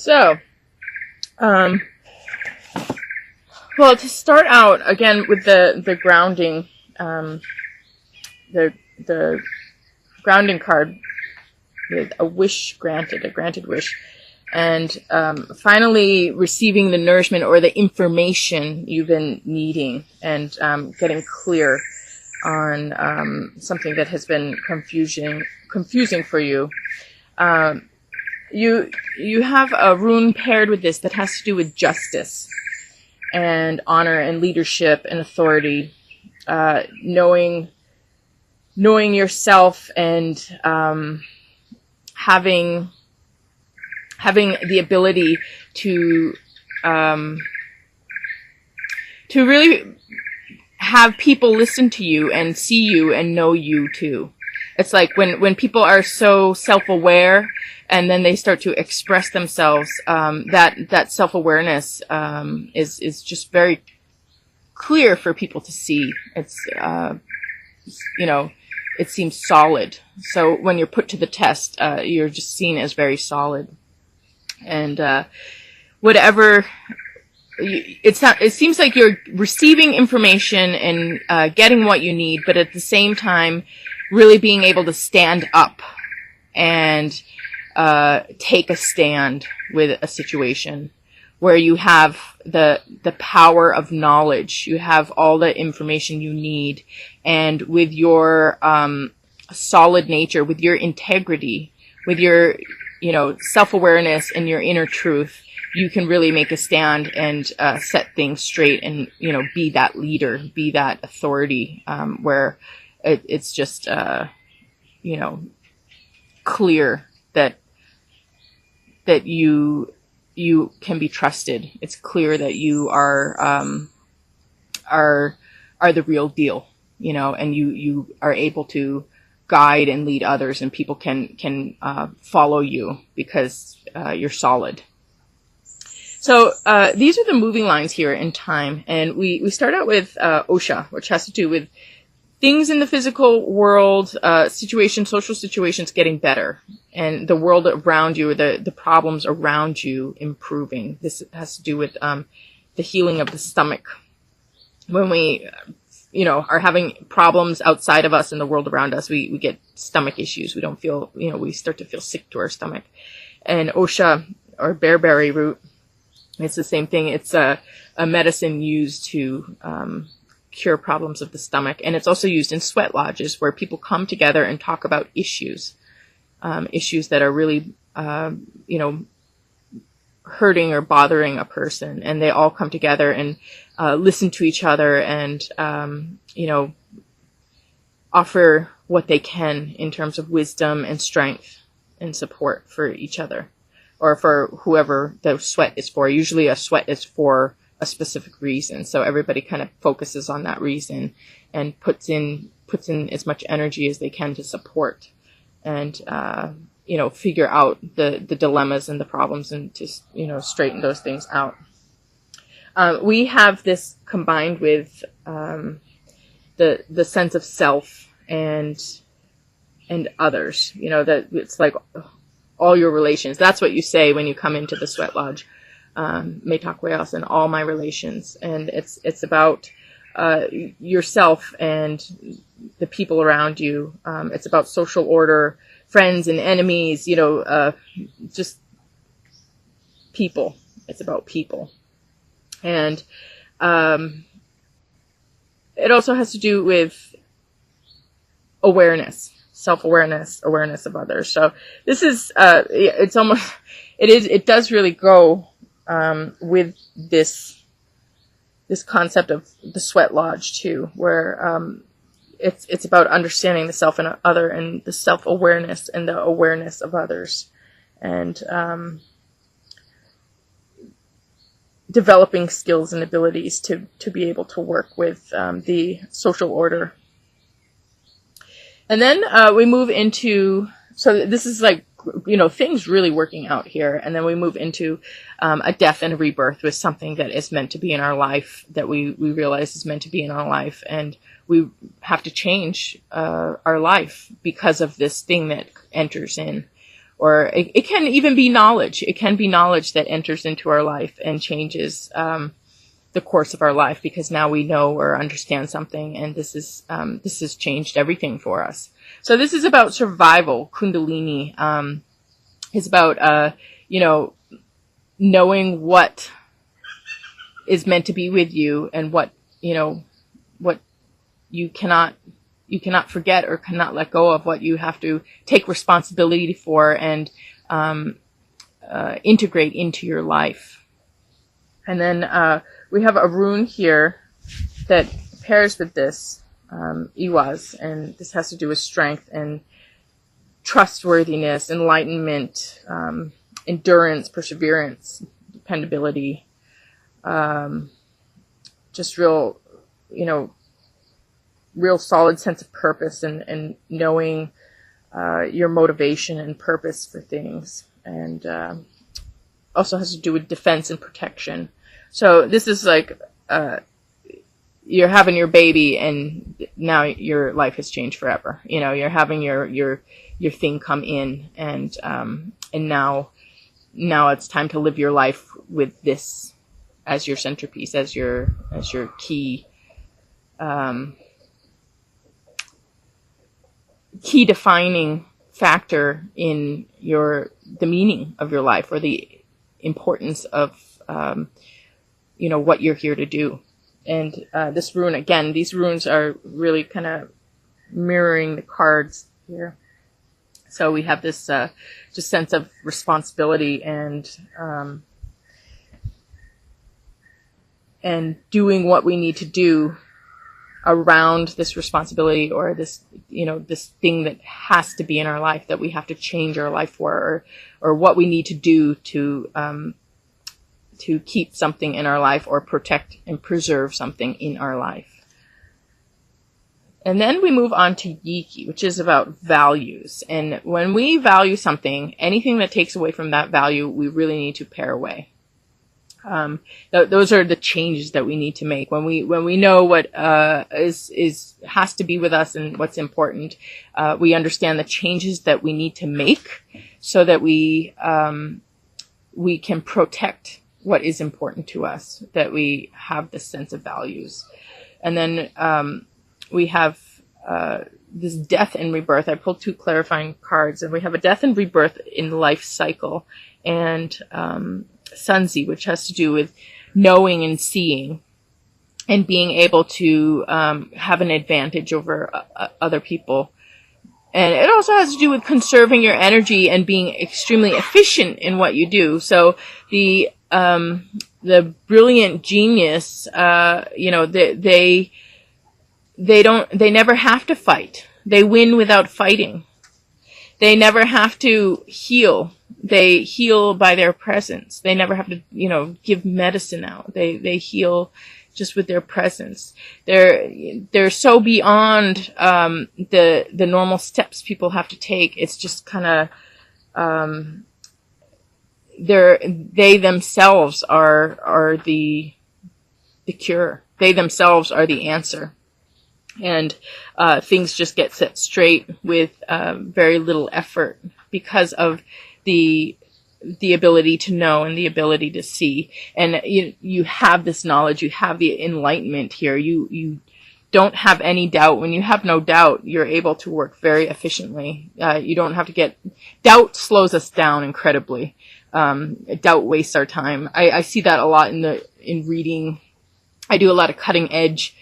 So, um, well, to start out again with the grounding, the grounding card with a wish granted, a granted wish, and finally receiving the nourishment or the information you've been needing, and getting clear on something that has been confusing for you. You have a rune paired with this that has to do with justice and honor and leadership and authority, knowing yourself, and having the ability to really have people listen to you and see you and know you too. It's like when people are so self-aware and then they start to express themselves, that self-awareness is just very clear for people to see. It's it seems solid. So when you're put to the test, you're just seen as very solid. And whatever it seems like you're receiving information and getting what you need, but at the same time really being able to stand up and take a stand with a situation where you have the power of knowledge. You have all the information you need, and with your solid nature, with your integrity, with your self-awareness and your inner truth, you can really make a stand and set things straight, and be that leader, be that authority, where it's just clear that you can be trusted. It's clear that you are the real deal, and you are able to guide and lead others, and people can follow you because you're solid. So these are the moving lines here in time, and we start out with Osha, which has to do with things in the physical world, social situations getting better, and the world around you, or the problems around you improving. This has to do with the healing of the stomach. When we are having problems outside of us in the world around us, we get stomach issues. We don't feel, we start to feel sick to our stomach. And Osha, or bearberry root, it's the same thing. It's a medicine used to cure problems of the stomach. And it's also used in sweat lodges, where people come together and talk about issues that are really, hurting or bothering a person. And they all come together and listen to each other and, offer what they can in terms of wisdom and strength and support for each other, or for whoever the sweat is for. Usually a sweat is for a specific reason. So everybody kind of focuses on that reason and puts in as much energy as they can to support and, figure out the dilemmas and the problems, and to, straighten those things out. We have this combined with, the sense of self and others, that it's like all your relations. That's what you say when you come into the sweat lodge. Metakweos, and all my relations. And it's about, yourself and the people around you. It's about social order, friends and enemies, just people. It's about people. And, it also has to do with awareness, self-awareness, awareness of others. So this is, it does really go, with this concept of the sweat lodge too, where, it's about understanding the self and other, and the self-awareness and the awareness of others, and, developing skills and abilities to be able to work with, the social order. And then, we move into, so this is like, things really working out here. And then we move into a death and a rebirth with something that is meant to be in our life, that we realize is meant to be in our life. And we have to change our life because of this thing that enters in, or it can even be knowledge. It can be knowledge that enters into our life and changes the course of our life, because now we know or understand something, and this has changed everything for us. So this is about survival. Kundalini is about knowing what is meant to be with you, and what you cannot forget or cannot let go of, what you have to take responsibility for and integrate into your life. And then we have a rune here that pairs with this, Iwaz, and this has to do with strength and trustworthiness, enlightenment, endurance, perseverance, dependability, just real solid sense of purpose and knowing your motivation and purpose for things. And also has to do with defense and protection. So this is like you're having your baby, and now your life has changed forever. You're having your thing come in, and now it's time to live your life with this as your centerpiece, as your key defining factor in the meaning of your life, or the importance of what you're here to do. And this rune, again, these runes are really kind of mirroring the cards here. So we have this just sense of responsibility and doing what we need to do around this responsibility, or this thing that has to be in our life, that we have to change our life for, or what we need to do to keep something in our life, or protect and preserve something in our life. And then we move on to Yiki, which is about values. And when we value something, anything that takes away from that value, we really need to pare away. Those are the changes that we need to make when we know what has to be with us and what's important. We understand the changes that we need to make so that we can protect what is important to us, that we have this sense of values. And then we have this death and rebirth. I pulled 2 clarifying cards, and we have a death and rebirth in the life cycle, and Sunzi, which has to do with knowing and seeing and being able to have an advantage over other people. And it also has to do with conserving your energy and being extremely efficient in what you do. So the brilliant genius, they never have to fight. They win without fighting. They never have to heal. They heal by their presence. They never have to, give medicine out. They heal just with their presence. They're so beyond the normal steps people have to take. It's just kind of they themselves are the cure. They themselves are the answer. And things just get set straight with very little effort, because of the ability to know and the ability to see. And you have this knowledge, you have the enlightenment here. You don't have any doubt. When you have no doubt, you're able to work very efficiently. You don't have to doubt slows us down incredibly. Doubt wastes our time. I see that a lot in reading. I do a lot of cutting edge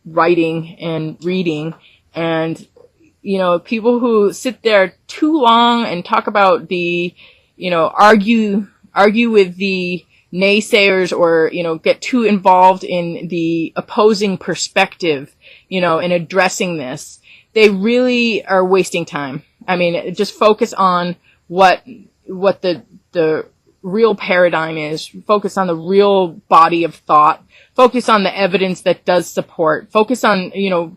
writing and reading, and people who sit there too long and talk about argue with the naysayers, or get too involved in the opposing perspective, in addressing this, they really are wasting time. I mean, just focus on what the real paradigm is. Focus on the real body of thought. Focus on the evidence that does support. Focus on,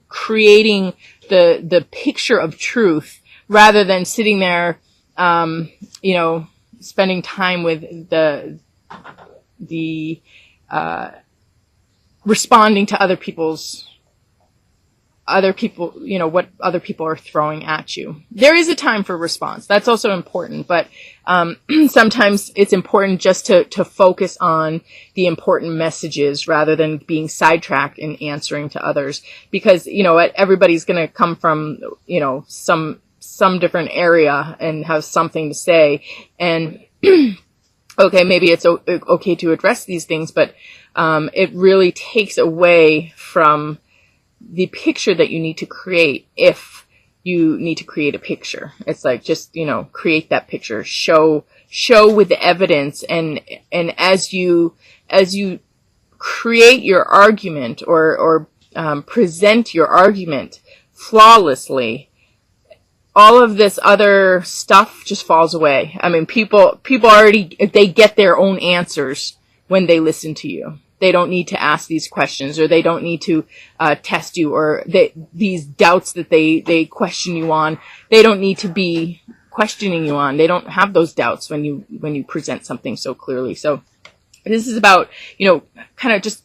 creating the picture of truth, rather than sitting there, spending time with the responding to other people's other people, what other people are throwing at you. There is a time for response. That's also important, but sometimes it's important just to focus on the important messages rather than being sidetracked in answering to others, because, everybody's going to come from, some different area and have something to say. And okay, maybe it's okay to address these things, but it really takes away from the picture that you need to create. If you need to create a picture, it's like, just, create that picture, show with the evidence. And as you create your argument or present your argument flawlessly, all of this other stuff just falls away. I mean, people already, they get their own answers when they listen to you. They don't need to ask these questions, or they don't need to test you, or these doubts that they question you on. They don't need to be questioning you on. They don't have those doubts when you present something so clearly. So this is about, kind of just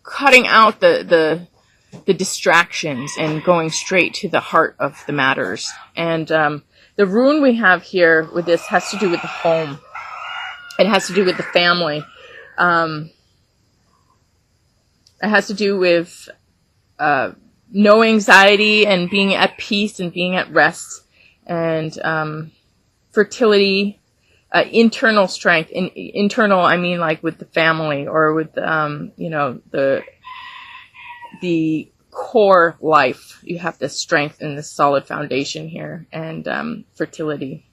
cutting out the distractions and going straight to the heart of the matters. And the rune we have here with this has to do with the home. It has to do with the family. It has to do with no anxiety and being at peace and being at rest, and fertility, internal strength. Internal, I mean, like with the family, or with the core life. You have this strength and this solid foundation here, and fertility.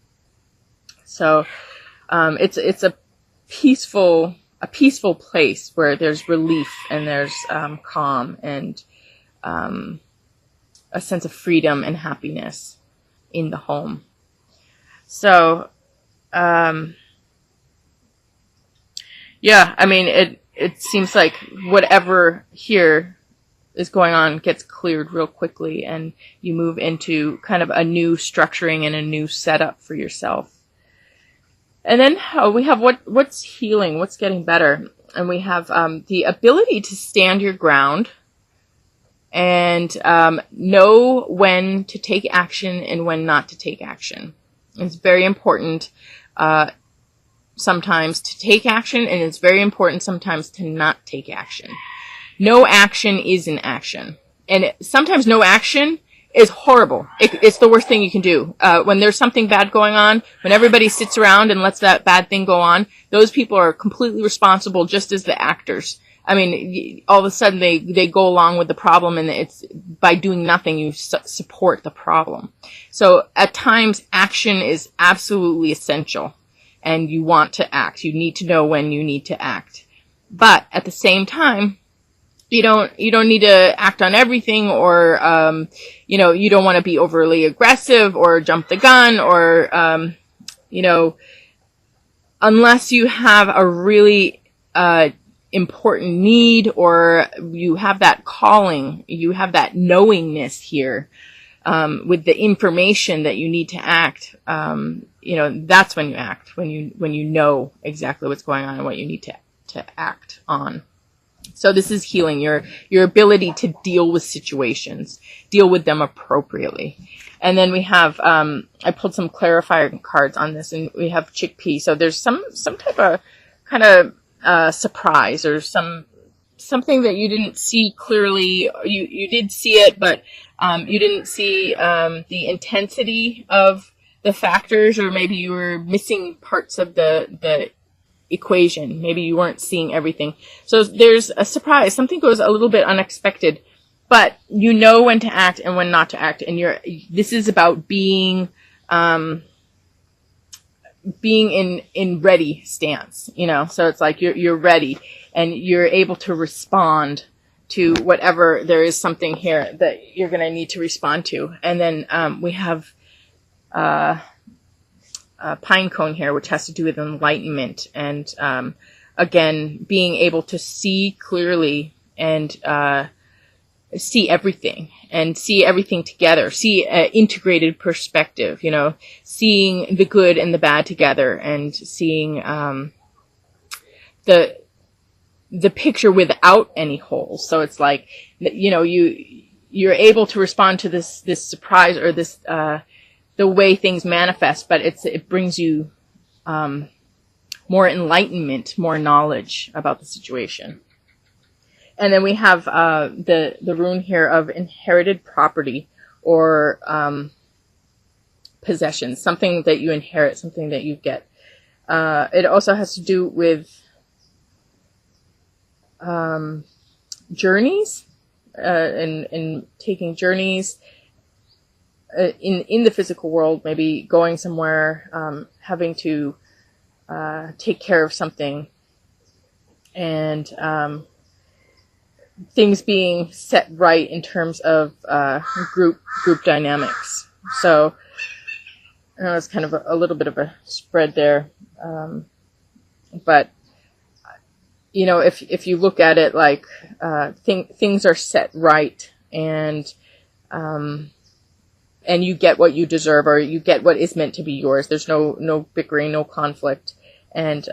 So it's a peaceful place where there's relief and there's calm and a sense of freedom and happiness in the home. So yeah, I mean, it seems like whatever here is going on gets cleared real quickly, and you move into kind of a new structuring and a new setup for yourself. And then we have what's healing, what's getting better. And we have the ability to stand your ground and know when to take action and when not to take action. It's very important sometimes to take action, and it's very important sometimes to not take action. No action is an action. And sometimes no action is horrible. It's the worst thing you can do. When there's something bad going on, when everybody sits around and lets that bad thing go on, those people are completely responsible, just as the actors. I mean, all of a sudden they go along with the problem, and it's by doing nothing, you support the problem. So at times, action is absolutely essential, and you want to act. You need to know when you need to act. But at the same time, you don't need to act on everything, or, you don't want to be overly aggressive or jump the gun, or, unless you have a really, important need, or you have that calling, you have that knowingness here, with the information that you need to act. That's when you act, when you know exactly what's going on and what you need to act on. So this is healing, your ability to deal with situations, deal with them appropriately. And then we have, I pulled some clarifier cards on this, and we have chickpea. So there's some type of kind of surprise, or something that you didn't see clearly. You did see it, but you didn't see the intensity of the factors, or maybe you were missing parts of the equation. Maybe you weren't seeing everything. So there's a surprise. Something goes a little bit unexpected, but you know when to act and when not to act. And this is about being in ready stance, so it's like you're ready, and you're able to respond to whatever there is something here that you're going to need to respond to. And then we have pine cone here, which has to do with enlightenment, and again, being able to see clearly and see everything together, see an integrated perspective, seeing the good and the bad together, and seeing the picture without any holes. So it's like, you you're able to respond to this surprise or this the way things manifest, but it brings you more enlightenment, more knowledge about the situation. And then we have the rune here of inherited property or possessions, something that you inherit, something that you get. It also has to do with journeys and taking journeys in the physical world, maybe going somewhere, having to take care of something, and things being set right in terms of group dynamics. So I know it's kind of a little bit of a spread there, but you know, if you look at it like things are set right, and you get what you deserve, or you get what is meant to be yours. There's no bickering, no conflict, and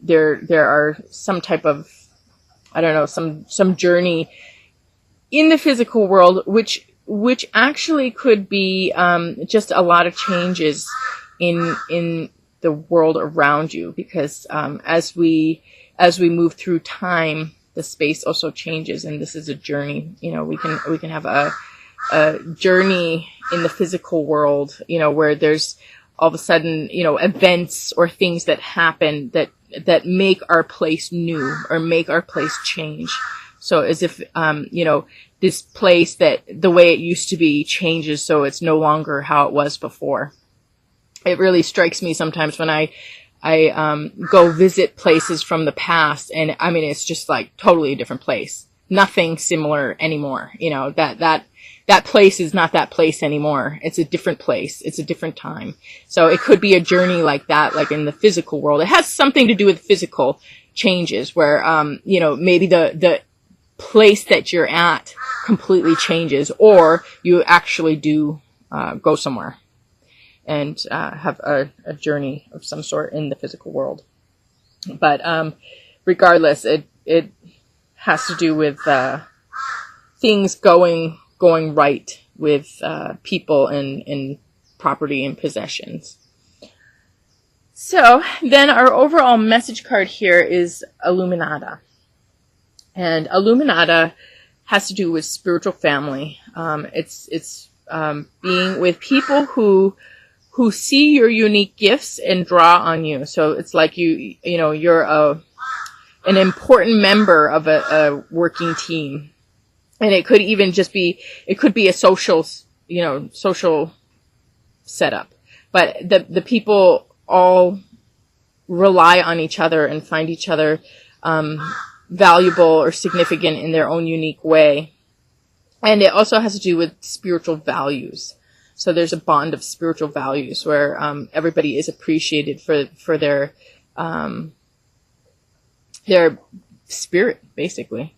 there are some type of, I don't know, some journey in the physical world, which actually could be just a lot of changes in the world around you, because as we move through time, the space also changes, and this is a journey. You know, we can have a journey in the physical world, you know, where there's all of a sudden, you know, events or things that happen that make our place new or make our place change. So as if, you know, this place that the way it used to be changes, so it's no longer how it was before. It really strikes me sometimes when I go visit places from the past, and I mean, it's just like totally a different place. Nothing similar anymore. You know, that place is not that place anymore. It's a different place. It's a different time. So it could be a journey like that, like in the physical world. It has something to do with physical changes where, you know, maybe the place that you're at completely changes, or you actually do, go somewhere and, have a journey of some sort in the physical world. But, regardless, it has to do with, things going right with people and property and possessions. So then our overall message card here is Illuminata. And Illuminata has to do with spiritual family. It's being with people who see your unique gifts and draw on you. So it's like you know, you're an important member of a working team. And it could even just be, it could be a social setup. But the people all rely on each other and find each other valuable or significant in their own unique way. And it also has to do with spiritual values. So there's a bond of spiritual values where everybody is appreciated for their spirit, basically.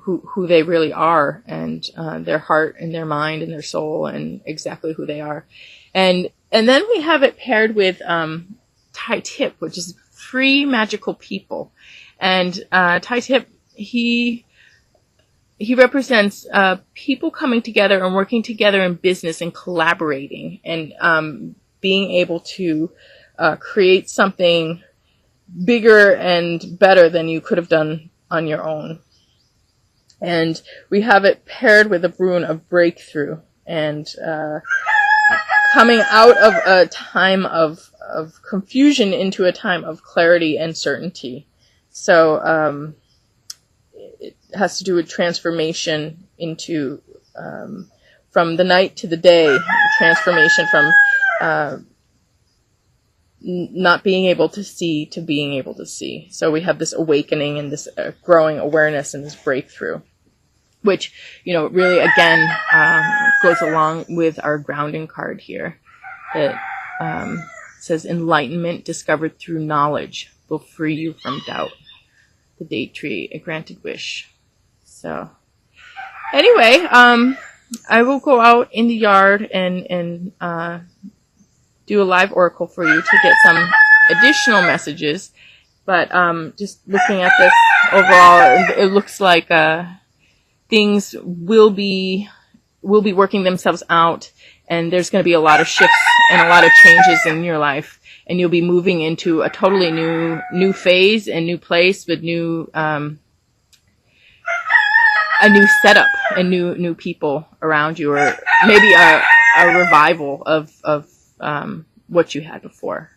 Who they really are, and their heart and their mind and their soul, and exactly who they are. And then we have it paired with Tai Tip, which is free magical people. And Tai Tip, he represents people coming together and working together in business and collaborating, and being able to create something bigger and better than you could have done on your own. And we have it paired with a rune of breakthrough, and coming out of a time of confusion into a time of clarity and certainty. So it has to do with transformation into from the night to the day, transformation from not being able to see to being able to see. So we have this awakening and this growing awareness and this breakthrough, which, you know, really, again, goes along with our grounding card here. It says, enlightenment discovered through knowledge will free you from doubt. The date tree, a granted wish. So, anyway, I will go out in the yard and do a live oracle for you to get some additional messages. But just looking at this overall, it looks like things will be working themselves out, and there's going to be a lot of shifts and a lot of changes in your life, and you'll be moving into a totally new phase and new place with a new setup and new people around you, or maybe a revival of what you had before.